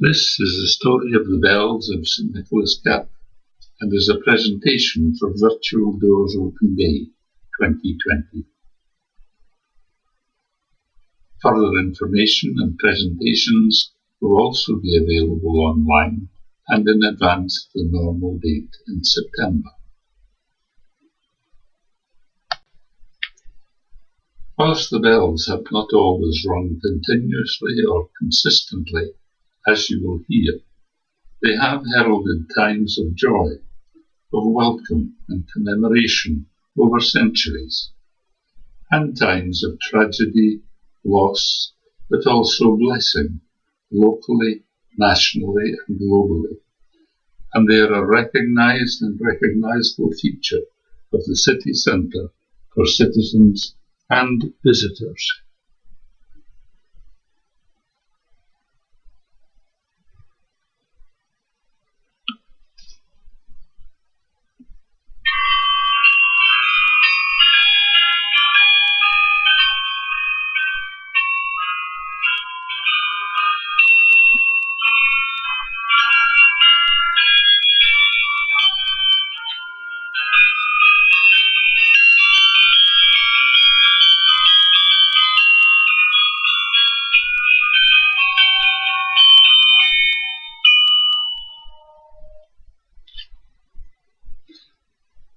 This is the story of the bells of St Nicholas Kirk and is a presentation for Virtual Doors Open Day 2020. Further information and presentations will also be available online and in advance of the normal date in September. Whilst the bells have not always rung continuously or consistently, as you will hear, they have heralded times of joy, of welcome and commemoration over centuries, and times of tragedy, loss, but also blessing, locally, nationally and globally. And they are a recognised and recognisable feature of the city centre for citizens and visitors.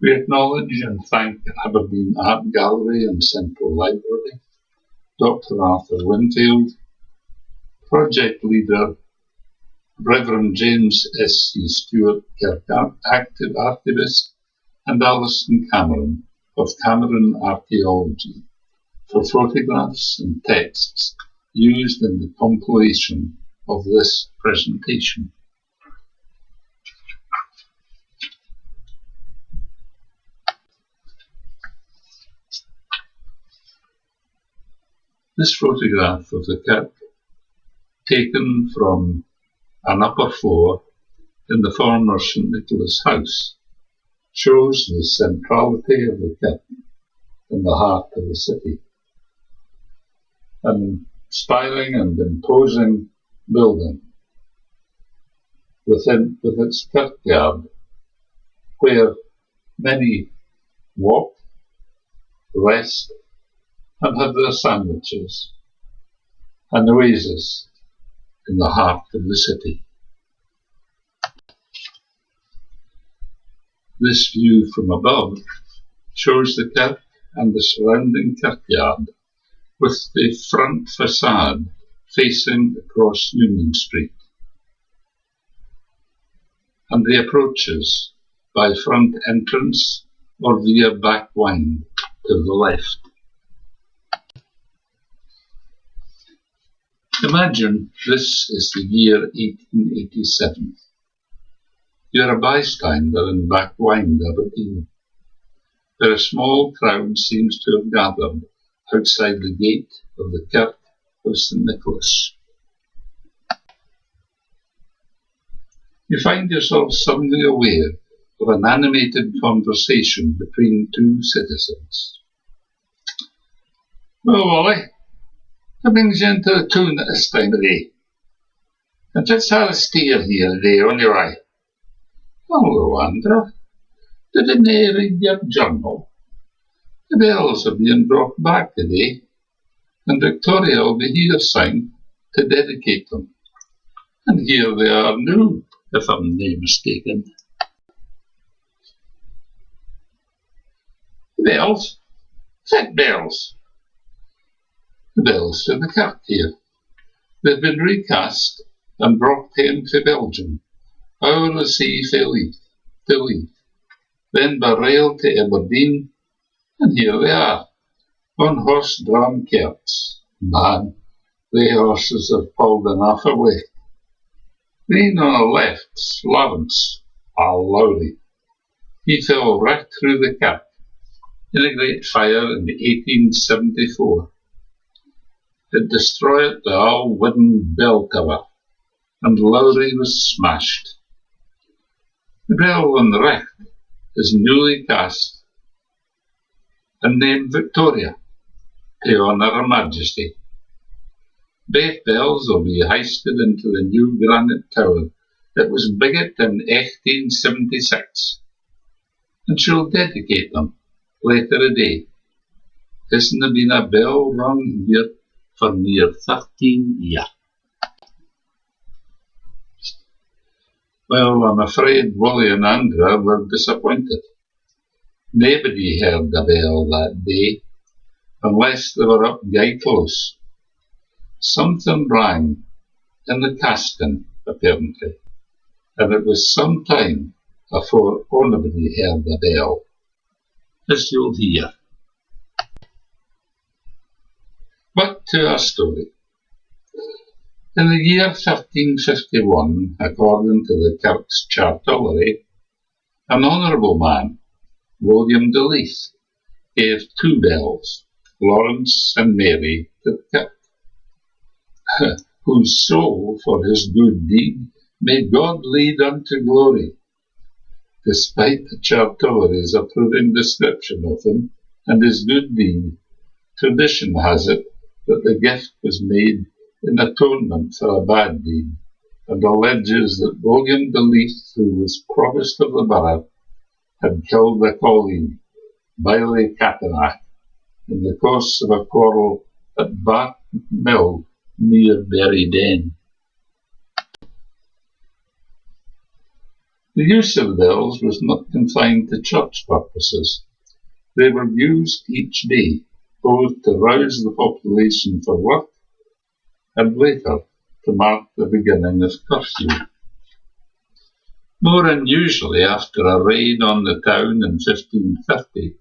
We acknowledge and thank Aberdeen Art Gallery and Central Library, Dr. Arthur Winfield, Project Leader Reverend James S.C. Stewart, Kirk Active Archivist, and Alison Cameron of Cameron Archaeology for photographs and texts used in the compilation of this presentation. This photograph of the kirk, taken from an upper floor in the former St Nicholas house, shows the centrality of the kirk in the heart of the city. An inspiring and imposing building with its kirkyard, where many walk, rest, and have their sandwiches, an oasis in the heart of the city. This view from above shows the kirk and the surrounding kirkyard, with the front facade facing across Union Street, and the approaches by front entrance or via back wind to the left. Imagine this is the year 1887. You're a bystander in Back Wind, Aberdeen, where a small crowd seems to have gathered outside the gate of the Kirk of St Nicholas. You find yourself suddenly aware of an animated conversation between two citizens. "Oh, Wally, what brings you into the town at this time of day? And just had a steer here today on your way." "Oh, wonder, didn't they read your journal? The bells are being brought back today, and Victoria will be here soon to dedicate them. And here they are now, if I'm not mistaken." "The bells? What bells?" "The bells to the kirk here. They've been recast and brought home to Belgium, over the sea to Leith, then by rail to Aberdeen, and here they are, on horse-drawn carts. Man, they horses have pulled enough away. Then on the left's Lawrence, our Lowry. He fell right through the kirk in a great fire in 1874. It destroyed the old wooden bell tower, and Lowry was smashed. The bell on the right is newly cast and named Victoria to honour Her Majesty. Both bells will be hoisted into the new granite tower that was biggit in 1876, and she'll dedicate them later a day. Hasn't been a bell rung here for near 13 years. Well, I'm afraid Willie and Andra were disappointed. Nobody heard the bell that day, unless they were up gey close. Something rang in the casting, apparently, and it was some time afore onybody heard the bell, as you'll hear. But to our story. In the year 1551, according to the Kirk's Chartulary, an honourable man, William de Leith, gave 2 bells, Lawrence and Mary, to the Kirk, whose soul for his good deed may God lead unto glory. Despite the Chartulary's approving description of him and his good deed, tradition has it that the gift was made in atonement for a bad deed, and alleges that William de Leith, who was provost of the borough, had killed a colleague, Bailey Catanach, in the course of a quarrel at Bart Mill near Aberdeen. The use of bells was not confined to church purposes. They were used each day, both to rouse the population for work and later to mark the beginning of curfew. More unusually, after a raid on the town in 1550,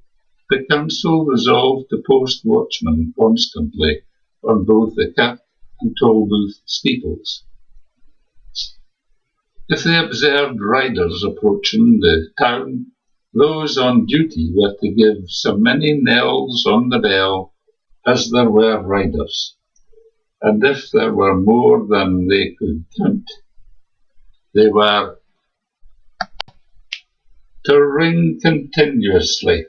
the council resolved to post watchmen constantly on both the Kirk and Tolbooth steeples. If they observed riders approaching the town, those on duty were to give so many knells on the bell as there were riders, and if there were more than they could count, they were to ring continuously.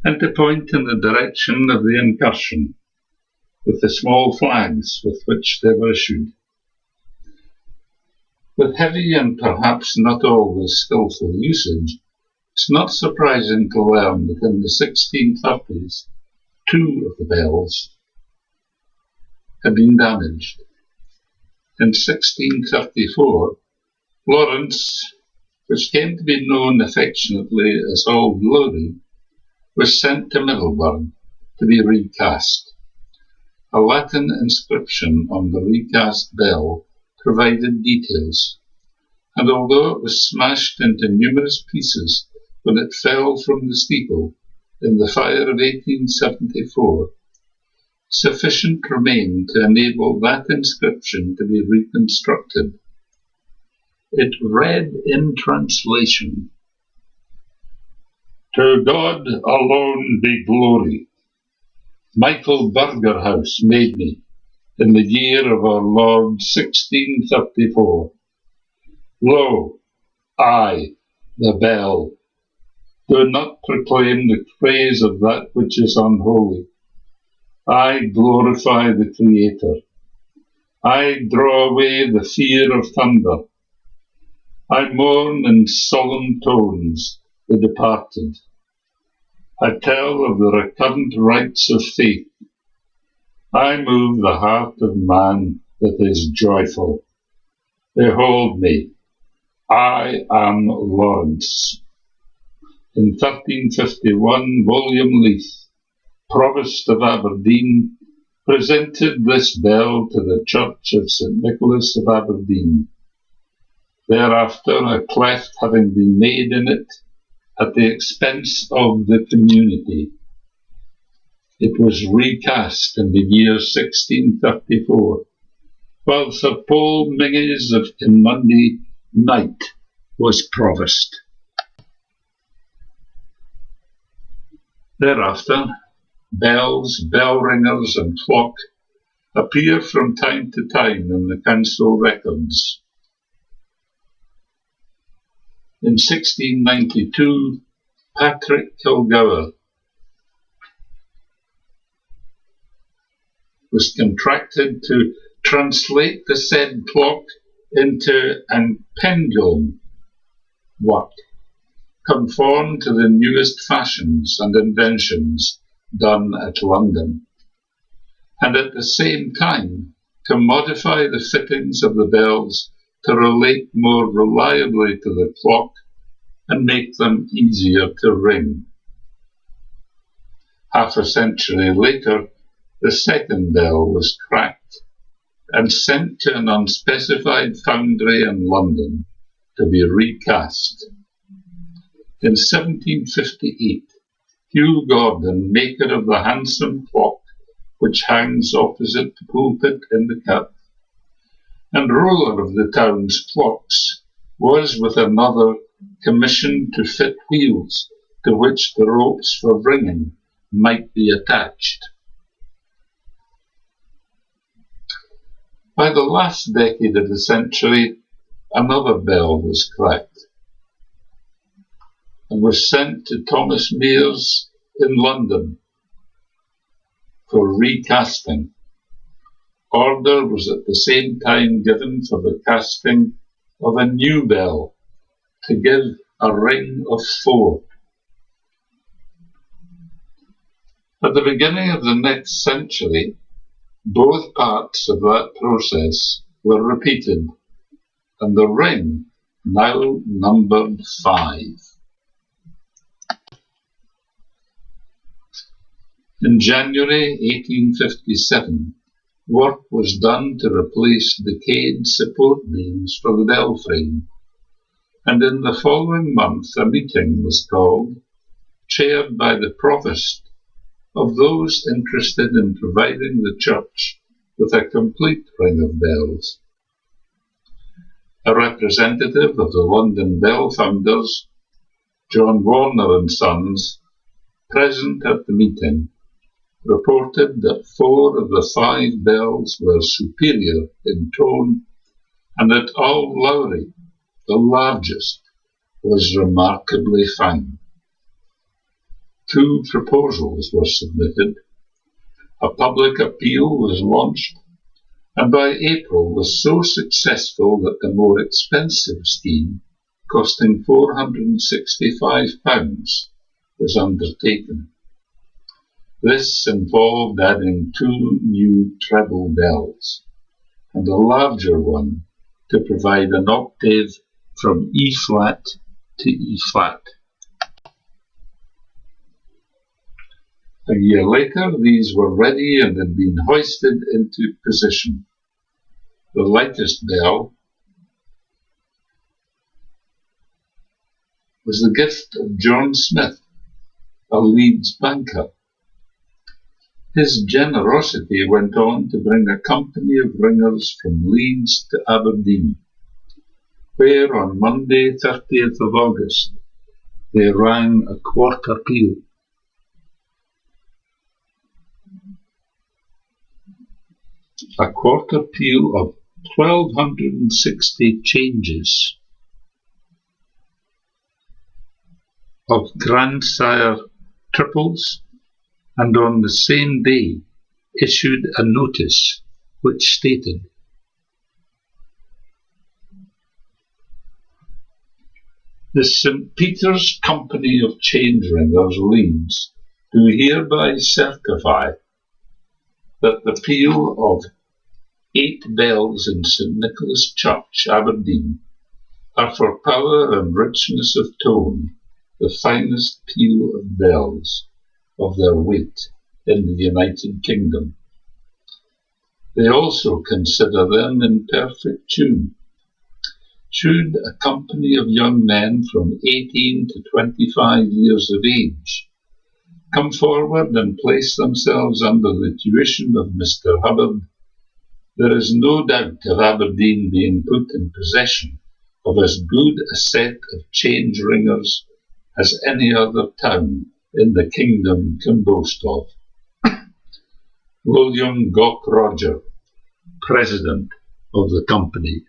And to point in the direction of the incursion, with the small flags with which they were issued. With heavy and perhaps not always skilful usage, it's not surprising to learn that in the 1630s, 2 of the bells had been damaged. In 1634, Lawrence, which came to be known affectionately as All Glory, was sent to Middleburn to be recast. A Latin inscription on the recast bell provided details, and although it was smashed into numerous pieces when it fell from the steeple in the fire of 1874, sufficient remained to enable that inscription to be reconstructed. It read in translation, "To God alone be glory. Michael Burgerhouse made me in the year of our Lord 1634. Lo, I, the bell, do not proclaim the praise of that which is unholy. I glorify the Creator. I draw away the fear of thunder. I mourn in solemn tones the departed. I tell of the recurrent rites of faith. I move the heart of man that is joyful. Behold me, I am Lawrence." In 1351, William Leith, Provost of Aberdeen, presented this bell to the church of St Nicholas of Aberdeen. Thereafter, a cleft having been made in it at the expense of the community, it was recast in the year 1634, while Sir Paul Minges of Kinmundy Knight was provost. Thereafter, bells, bell ringers and clock appear from time to time in the council records. In 1692, Patrick Kilgour was contracted to translate the said clock into an pendulum work, conform to the newest fashions and inventions done at London, and at the same time to modify the fittings of the bells to relate more reliably to the clock and make them easier to ring. Half a century later, the second bell was cracked and sent to an unspecified foundry in London to be recast. In 1758, Hugh Gordon, maker of the handsome clock which hangs opposite the pulpit in the kirk, and ruler of the town's clocks, was with another commissioned to fit wheels to which the ropes for ringing might be attached. By the last decade of the century, another bell was cracked and was sent to Thomas Mears in London for recasting. Order was at the same time given for the casting of a new bell to give a ring of 4. At the beginning of the next century, both parts of that process were repeated, and the ring now numbered 5. In January 1857, work was done to replace decayed support beams for the bell frame, and in the following month a meeting was called, chaired by the provost, of those interested in providing the church with a complete ring of bells. A representative of the London bell founders, John Warner and Sons, present at the meeting, reported that 4 of the 5 bells were superior in tone, and that Old Lowry, the largest, was remarkably fine. 2 proposals were submitted, a public appeal was launched, and by April was so successful that the more expensive scheme, costing £465, was undertaken. This involved adding 2 new treble bells, and a larger one to provide an octave from E-flat to E-flat. A year later, these were ready and had been hoisted into position. The lightest bell was the gift of John Smith, a Leeds banker. His generosity went on to bring a company of ringers from Leeds to Aberdeen, where on Monday, 30th of August, they rang a quarter peal. A quarter peal of 1,260 changes of grandsire triples, and on the same day issued a notice which stated, "The St Peter's Company of Change Ringers, Leeds, do hereby certify that the peal of 8 bells in St Nicholas Church, Aberdeen, are for power and richness of tone the finest peal of bells of their weight in the United Kingdom. They also consider them in perfect tune. Should a company of young men from 18 to 25 years of age come forward and place themselves under the tuition of Mr. Hubbard, there is no doubt of Aberdeen being put in possession of as good a set of change ringers as any other town in the kingdom can boast of. William Gok Roger, president of the company.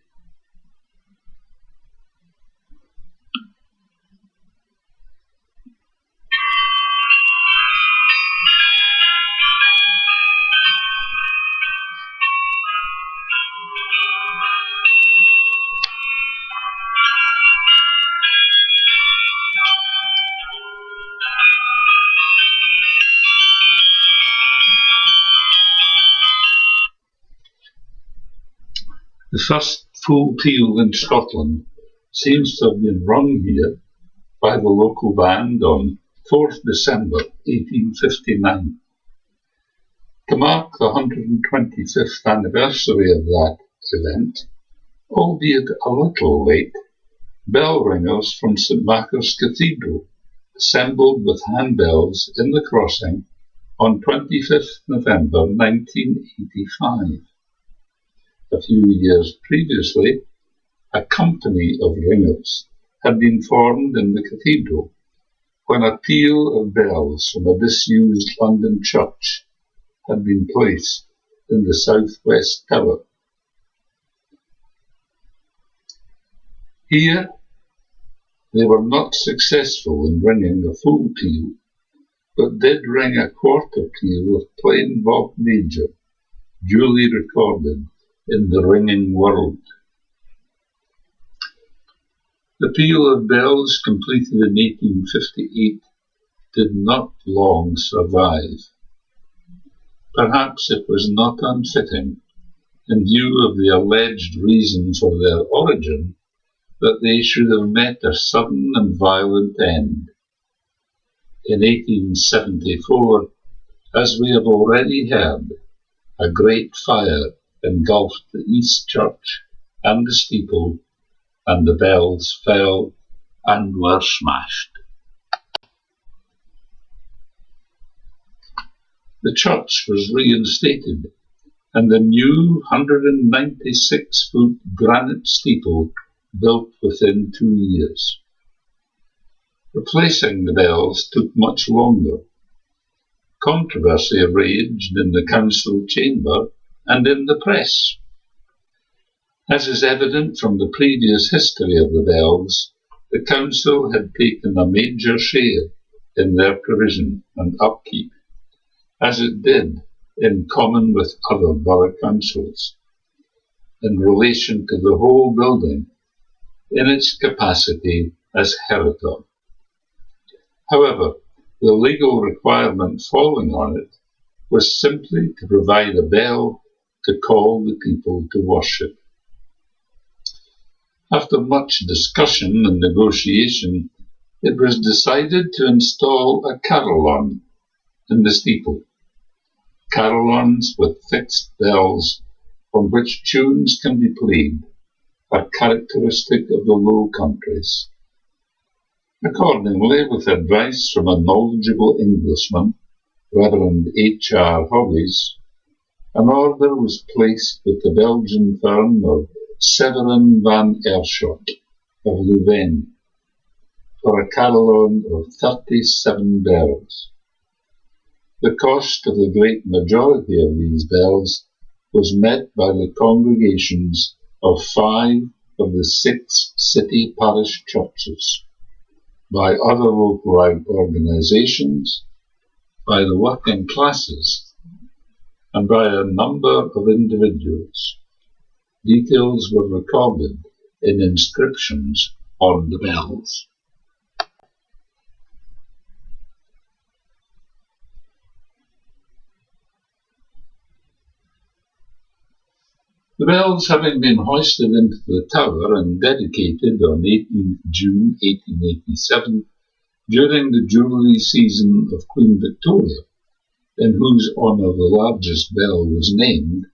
The first full peal in Scotland seems to have been rung here by the local band on 4th December 1859. To mark the 125th anniversary of that event, albeit a little late, bell ringers from St Nicholas Cathedral assembled with handbells in the crossing on 25th November 1985. A few years previously, a company of ringers had been formed in the cathedral when a peal of bells from a disused London church had been placed in the southwest tower. Here, they were not successful in ringing a full peal, but did ring a quarter peal of plain Bob Major, duly recorded in the ringing world. The peal of bells, completed in 1858, did not long survive. Perhaps it was not unfitting, in view of the alleged reason for their origin, that they should have met a sudden and violent end. In 1874, as we have already heard, a great fire engulfed the East Church and the steeple, and the bells fell and were smashed. The church was reinstated, and the new 196-foot granite steeple built within 2 years. Replacing the bells took much longer. Controversy raged in the council chamber and in the press. As is evident from the previous history of the bells, the council had taken a major share in their provision and upkeep, as it did in common with other borough councils, in relation to the whole building in its capacity as heritor. However, the legal requirement following on it was simply to provide a bell to call the people to worship. After much discussion and negotiation, it was decided to install a carillon in the steeple. Carillons with fixed bells on which tunes can be played are characteristic of the Low Countries. Accordingly, with advice from a knowledgeable Englishman, Reverend H.R. Hobbies, an order was placed with the Belgian firm of Severin van Erschot of Louvain for a carillon of 37 bells. The cost of the great majority of these bells was met by the congregations of 5 of the 6 city parish churches, by other local organisations, by the working classes, and by a number of individuals. Details were recorded in inscriptions on the bells. The bells, having been hoisted into the tower and dedicated on 18th June 1887 during the Jubilee season of Queen Victoria, in whose honour the largest bell was named,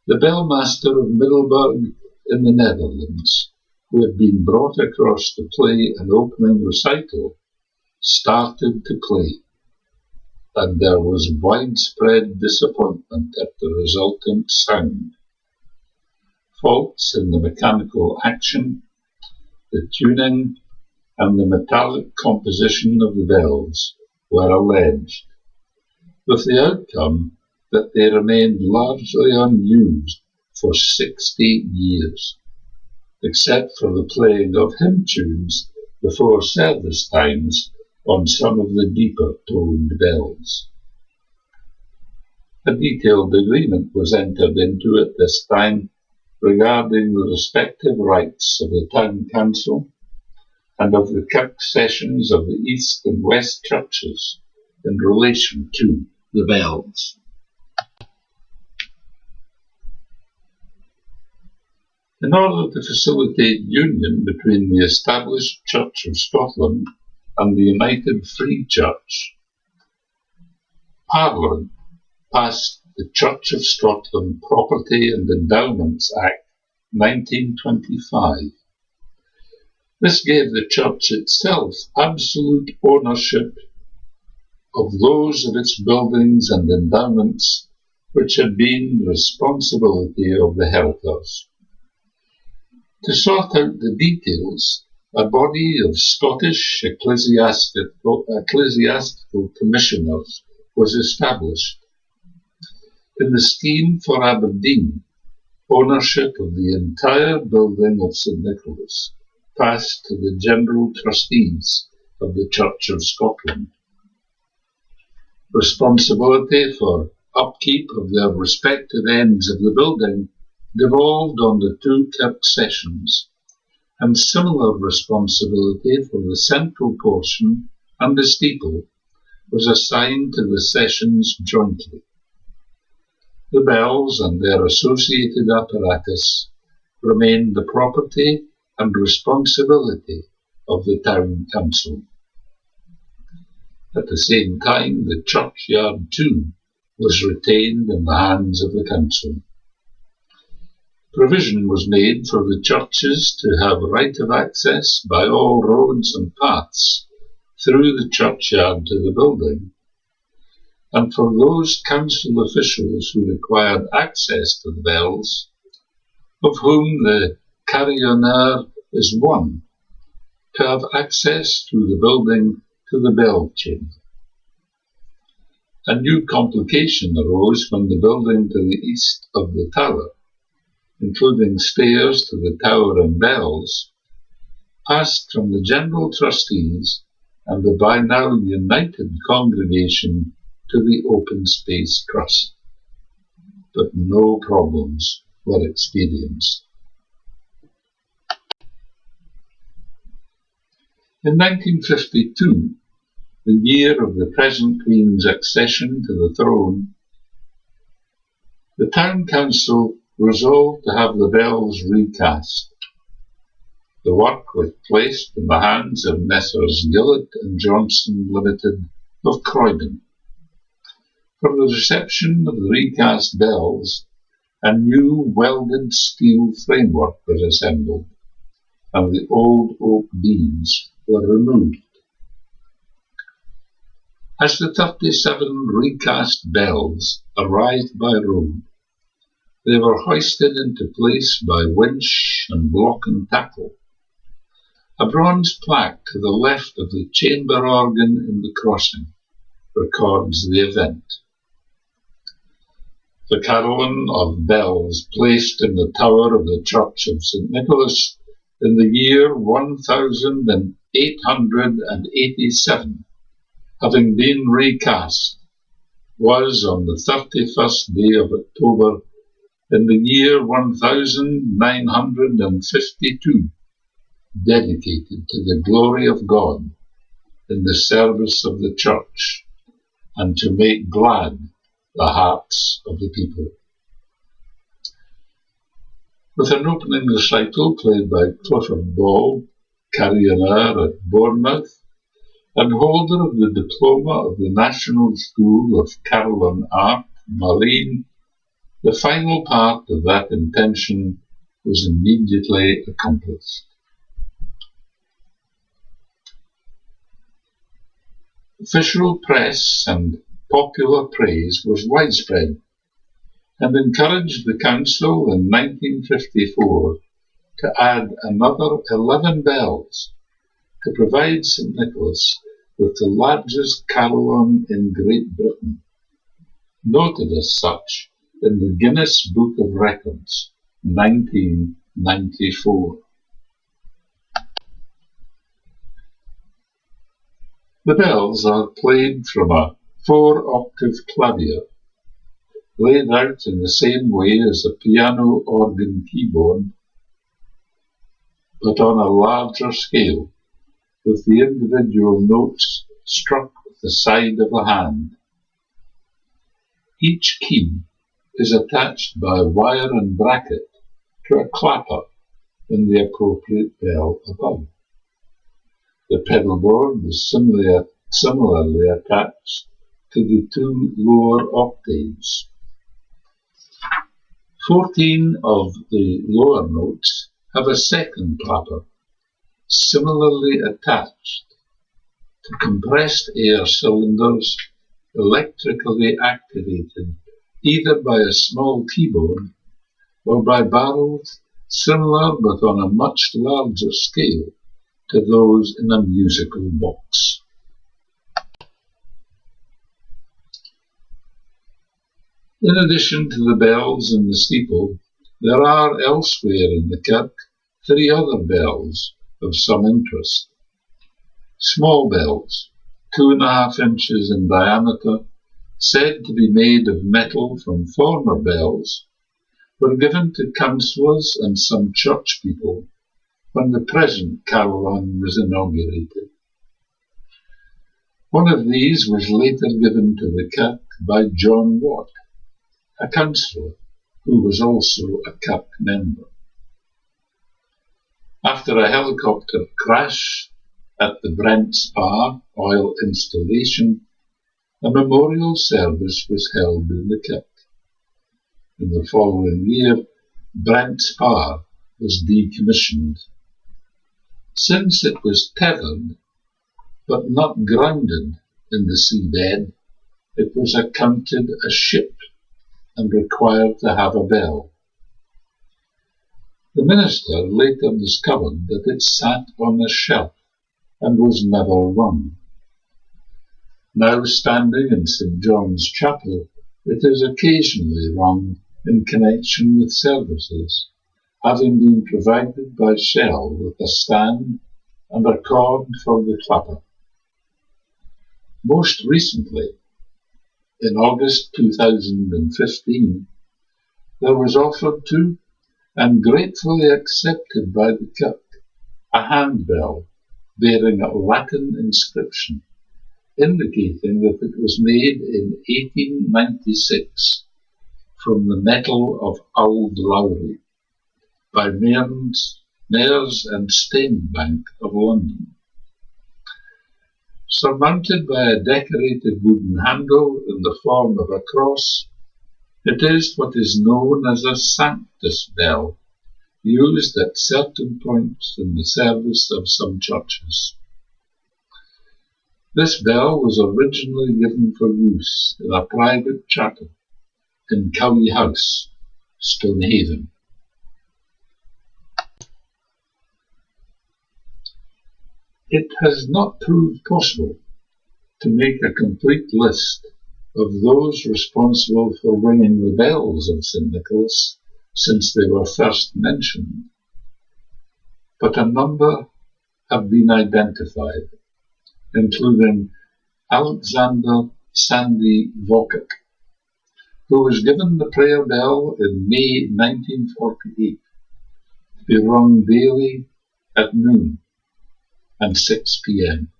the bellmaster of Middelburg in the Netherlands, who had been brought across to play an opening recital, started to play, and there was widespread disappointment at the resultant sound. Faults in the mechanical action, the tuning, and the metallic composition of the bells were alleged, with the outcome that they remained largely unused for 60 years, except for the playing of hymn tunes before service times on some of the deeper toned bells. A detailed agreement was entered into at this time regarding the respective rights of the town council and of the kirk sessions of the east and west churches in relation to the bells. In order to facilitate union between the established Church of Scotland and the United Free Church, Parliament passed the Church of Scotland Property and Endowments Act 1925. This gave the Church itself absolute ownership of those of its buildings and endowments which had been the responsibility of the heritors. To sort out the details, a body of Scottish ecclesiastical commissioners was established. In the scheme for Aberdeen, ownership of the entire building of St Nicholas passed to the General Trustees of the Church of Scotland. Responsibility for upkeep of their respective ends of the building devolved on the two kirk sessions, and similar responsibility for the central portion and the steeple was assigned to the sessions jointly. The bells and their associated apparatus remained the property and responsibility of the town council. At the same time, the churchyard too was retained in the hands of the council. Provision was made for the churches to have right of access by all roads and paths through the churchyard to the building, and for those council officials who required access to the bells, of whom the carillonneur is one, to have access through the building to the bell chamber. A new complication arose when the building to the east of the tower, including stairs to the tower and bells, passed from the General Trustees and the by now united congregation to the Open Space Trust. But no problems were experienced. In 1952, the year of the present Queen's accession to the throne, the Town Council resolved to have the bells recast. The work was placed in the hands of Messrs. Gillett and Johnson Limited of Croydon. For the reception of the recast bells, a new welded steel framework was assembled, and the old oak beams were removed. As the 37 recast bells arrived by road, they were hoisted into place by winch and block and tackle. A bronze plaque to the left of the chamber organ in the crossing records the event. The carillon of bells placed in the tower of the Church of St Nicholas in the year 1887, having been recast, was on the 31st day of October in the year 1952, dedicated to the glory of God in the service of the Church and to make glad the hearts of the people. With an opening recital played by Clifford Ball, carillonneur at Bournemouth, and holder of the diploma of the National School of Carillon Art, Malines, the final part of that intention was immediately accomplished. Official press and popular praise was widespread and encouraged the Council in 1954 to add another 11 bells to provide St Nicholas with the largest carillon in Great Britain, noted as such in the Guinness Book of Records, 1994. The bells are played from a 4-octave clavier, laid out in the same way as a piano organ keyboard, but on a larger scale, with the individual notes struck with the side of the hand. Each key is attached by wire and bracket to a clapper in the appropriate bell above. The pedal board is similarly attached to the 2 lower octaves. 14 of the lower notes have a second clapper, similarly attached to compressed air cylinders electrically activated either by a small keyboard or by barrels similar but on a much larger scale to those in a musical box. In addition to the bells in the steeple, there are elsewhere in the kirk 3 other bells of some interest. Small bells, 2.5 inches in diameter, said to be made of metal from former bells, were given to councillors and some church people when the present carillon was inaugurated. One of these was later given to the kirk by John Watt, a councillor who was also a kirk member. After a helicopter crash at the Brent Spa oil installation, a memorial service was held in the kirk. In the following year, Brent Spa was decommissioned. Since it was tethered, but not grounded in the seabed, it was accounted a ship and required to have a bell. The minister later discovered that it sat on a shelf and was never rung. Now standing in St John's Chapel, it is occasionally rung in connection with services, having been provided by Shell with a stand and a cord for the clapper. Most recently, in August 2015, there was offered to and gratefully accepted by the kirk a handbell bearing a Latin inscription, indicating that it was made in 1896 from the metal of Auld Lowry by Mayors and Steenbank of London. Surmounted by a decorated wooden handle in the form of a cross, it is what is known as a Sanctus bell, used at certain points in the service of some churches. This bell was originally given for use in a private chapel in Cowie House, Stonehaven. It has not proved possible to make a complete list of those responsible for ringing the bells of St Nicholas since they were first mentioned, but a number have been identified, including Alexander Sandy Vokek, who was given the prayer bell in May 1948 to be rung daily at noon and 6 p.m.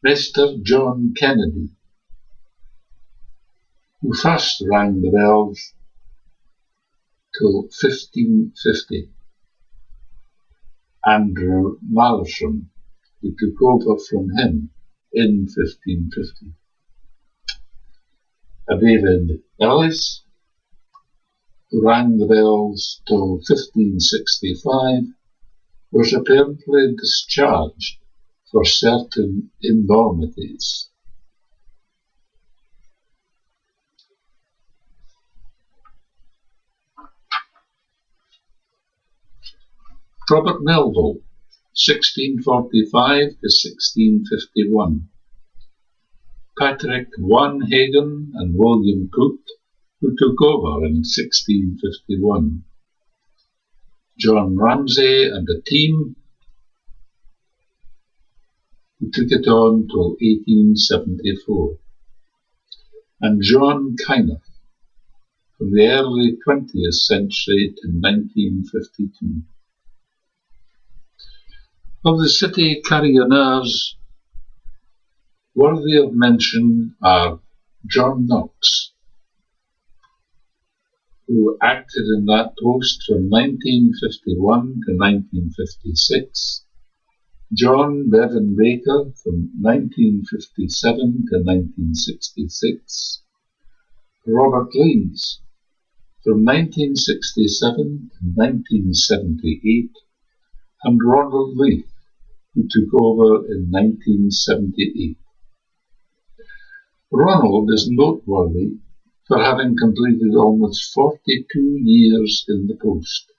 Mr. John Kennedy, who first rang the bells till 1550. Andrew Mallersham, who took over from him in 1550. David Ellis, who rang the bells till 1565, was apparently discharged for certain enormities. Robert Melville, 1645 to 1651. Patrick One Hagan and William Cook, who took over in 1651. John Ramsay and a team, who took it on till 1874. And John Kyneth, from the early 20th century to 1952. Of the city carillonneurs, worthy of mention are John Knox, who acted in that post from 1951 to 1956, John Bevan Baker from 1957 to 1966, Robert Lees from 1967 to 1978, and Ronald Leith, who took over in 1978. Ronald is noteworthy for having completed almost 42 years in the post.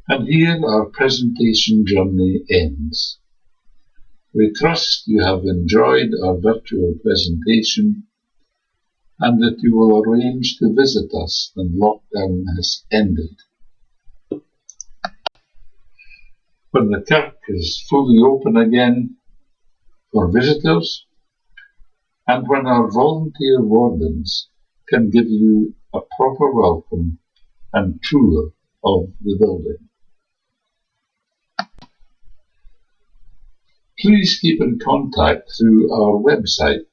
And here our presentation journey ends. We trust you have enjoyed our virtual presentation and that you will arrange to visit us when lockdown has ended. When the Kirk is fully open again for visitors, and when our volunteer wardens can give you a proper welcome and tour of the building. Please keep in contact through our website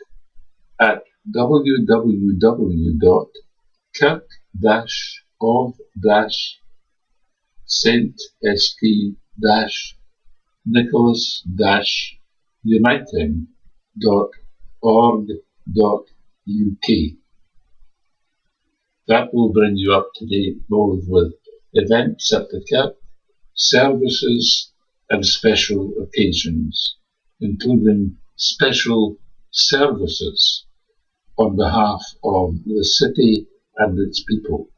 at www.kirk-St Nicholas-uniting.org.uk. That will bring you up to date both with events at the Kirk, services and special occasions, including special services on behalf of the city and its people.